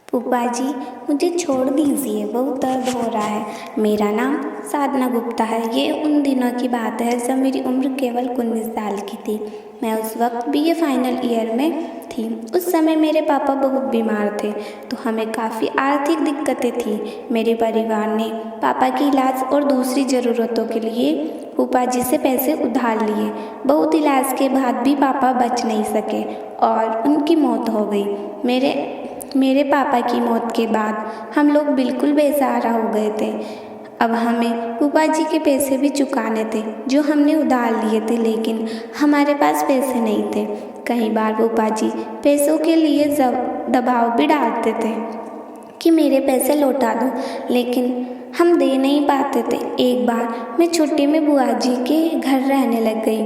फूफा जी, मुझे छोड़ दीजिए, बहुत दर्द हो रहा है। मेरा नाम साधना गुप्ता है। ये उन दिनों की बात है जब मेरी उम्र केवल 19 साल की थी। मैं उस वक्त बीए फाइनल ईयर में थी। उस समय मेरे पापा बहुत बीमार थे, तो हमें काफ़ी आर्थिक दिक्कतें थी। मेरे परिवार ने पापा की इलाज और दूसरी ज़रूरतों के लिए फूफा जी से पैसे उधार लिए। बहुत इलाज के बाद भी पापा बच नहीं सके और उनकी मौत हो गई। मेरे पापा की मौत के बाद हम लोग बिल्कुल बेसहारा हो गए थे। अब हमें फूफा जी के पैसे भी चुकाने थे जो हमने उधार लिए थे, लेकिन हमारे पास पैसे नहीं थे। कई बार फूफा जी पैसों के लिए दबाव भी डालते थे कि मेरे पैसे लौटा दो, लेकिन हम दे नहीं पाते थे। एक बार मैं छुट्टी में बुआ जी के घर रहने लग गई।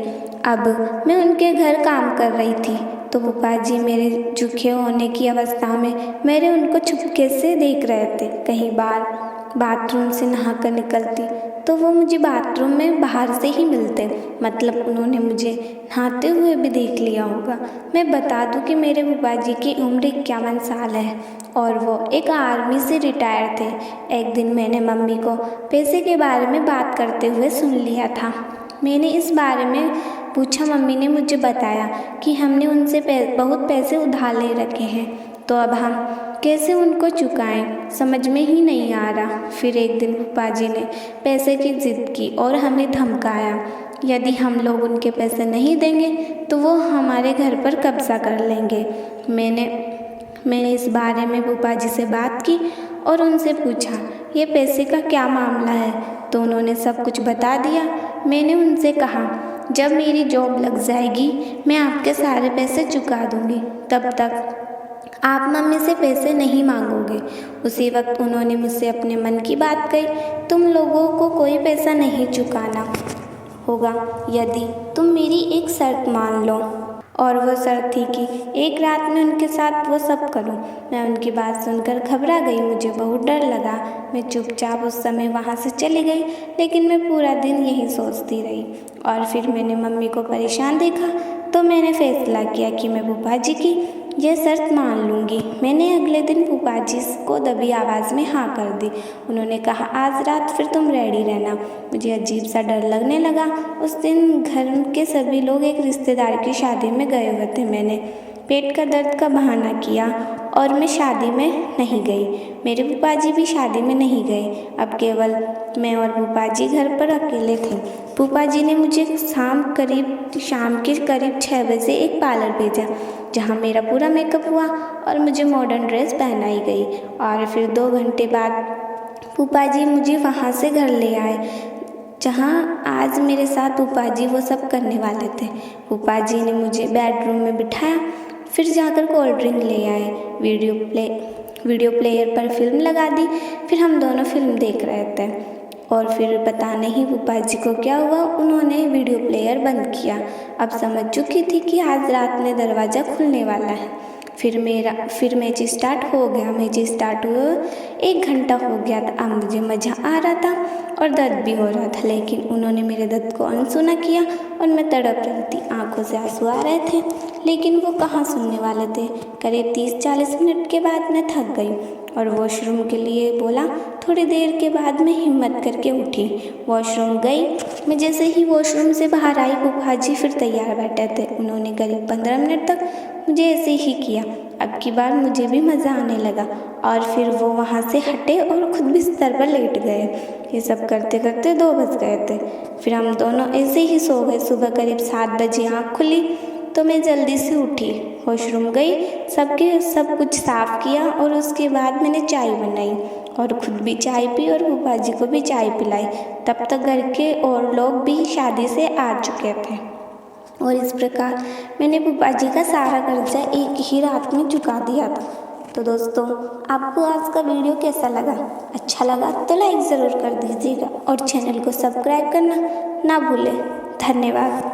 अब मैं उनके घर काम कर रही थी, तो फूफा जी मेरे झुके होने की अवस्था में मेरे उनको छुपके से देख रहे थे। कई बार बाथरूम से नहाकर निकलती तो वो मुझे बाथरूम में बाहर से ही मिलते, मतलब उन्होंने मुझे नहाते हुए भी देख लिया होगा। मैं बता दूं कि मेरे फूफा जी की उम्र 51 साल है और वो एक आर्मी से रिटायर थे। एक दिन मैंने मम्मी को पैसे के बारे में बात करते हुए सुन लिया था। मैंने इस बारे में पूछा। मम्मी ने मुझे बताया कि हमने उनसे बहुत पैसे उधार ले रखे हैं, तो अब हम कैसे उनको चुकाएं, समझ में ही नहीं आ रहा। फिर एक दिन फूफा जी ने पैसे की जिद की और हमें धमकाया, यदि हम लोग उनके पैसे नहीं देंगे तो वो हमारे घर पर कब्जा कर लेंगे। मैंने इस बारे में फूफा जी से बात की और उनसे पूछा ये पैसे का क्या मामला है, तो उन्होंने सब कुछ बता दिया। मैंने उनसे कहा जब मेरी जॉब लग जाएगी मैं आपके सारे पैसे चुका दूंगी, तब तक आप मम्मी से पैसे नहीं मांगोगे। उसी वक्त उन्होंने मुझसे अपने मन की बात कही, तुम लोगों को कोई पैसा नहीं चुकाना होगा यदि तुम मेरी एक शर्त मान लो। और वो शर्त थी कि एक रात में उनके साथ वो सब करूं। मैं उनकी बात सुनकर घबरा गई, मुझे बहुत डर लगा। मैं चुपचाप उस समय वहाँ से चली गई, लेकिन मैं पूरा दिन यही सोचती रही। और फिर मैंने मम्मी को परेशान देखा, तो मैंने फैसला किया कि मैं फूफा जी की ये शर्त मान लूँगी। मैंने अगले दिन फूफा जी को दबी आवाज़ में हाँ कर दी। उन्होंने कहा आज रात फिर तुम रेडी रहना। मुझे अजीब सा डर लगने लगा। उस दिन घर के सभी लोग एक रिश्तेदार की शादी में गए हुए थे। मैंने पेट का दर्द का बहाना किया और मैं शादी में नहीं गई। मेरे फूफा जी भी शादी में नहीं गए। अब केवल मैं और फूफा जी घर पर अकेले थे। फूफा जी ने मुझे शाम के करीब 6 बजे एक पार्लर भेजा, जहाँ मेरा पूरा मेकअप हुआ और मुझे मॉडर्न ड्रेस पहनाई गई। और फिर 2 घंटे बाद फूफा जी मुझे वहाँ से घर ले आए, जहाँ आज मेरे साथ फूफा जी वो सब करने वाले थे। फूफा जी ने मुझे बेडरूम में बिठाया, फिर जाकर कोल्ड ड्रिंक ले आए, वीडियो प्लेयर पर फिल्म लगा दी। फिर हम दोनों फिल्म देख रहे थे और फिर पता नहीं फूफा जी को क्या हुआ, उन्होंने वीडियो प्लेयर बंद किया। अब समझ चुकी थी कि आज रात में दरवाज़ा खुलने वाला है। फिर मैच स्टार्ट हो गया। मैच स्टार्ट हुआ 1 घंटा हो गया था। अब मुझे मज़ा आ रहा था और दर्द भी हो रहा था, लेकिन उन्होंने मेरे दर्द को अनसुना किया और मैं तड़प रही थी। आंखों से आंसू आ रहे थे, लेकिन वो कहाँ सुनने वाले थे। करीब 30-40 मिनट के बाद मैं थक गई और वॉशरूम के लिए बोला। थोड़ी देर के बाद मैं हिम्मत करके उठी, वॉशरूम गई। मैं जैसे ही वॉशरूम से बाहर आई, फूफा जी फिर तैयार बैठे थे। उन्होंने करीब 15 मिनट तक मुझे ऐसे ही किया। अब की बार मुझे भी मज़ा आने लगा और फिर वो वहाँ से हटे और खुद बिस्तर पर लेट गए। ये सब करते करते 2 बज गए थे। फिर हम दोनों ऐसे ही सो गए। सुबह करीब 7 बजे आँख खुली तो मैं जल्दी से उठी, वॉशरूम गई, सब कुछ साफ़ किया और उसके बाद मैंने चाय बनाई और खुद भी चाय पी और फूफा जी को भी चाय पिलाई। तब तक घर के और लोग भी शादी से आ चुके थे और इस प्रकार मैंने फूफा जी का सारा कर्जा एक ही रात में चुका दिया था। तो दोस्तों, आपको आज का वीडियो कैसा लगा? अच्छा लगा तो लाइक ज़रूर कर दीजिएगा और चैनल को सब्सक्राइब करना ना भूलें। धन्यवाद।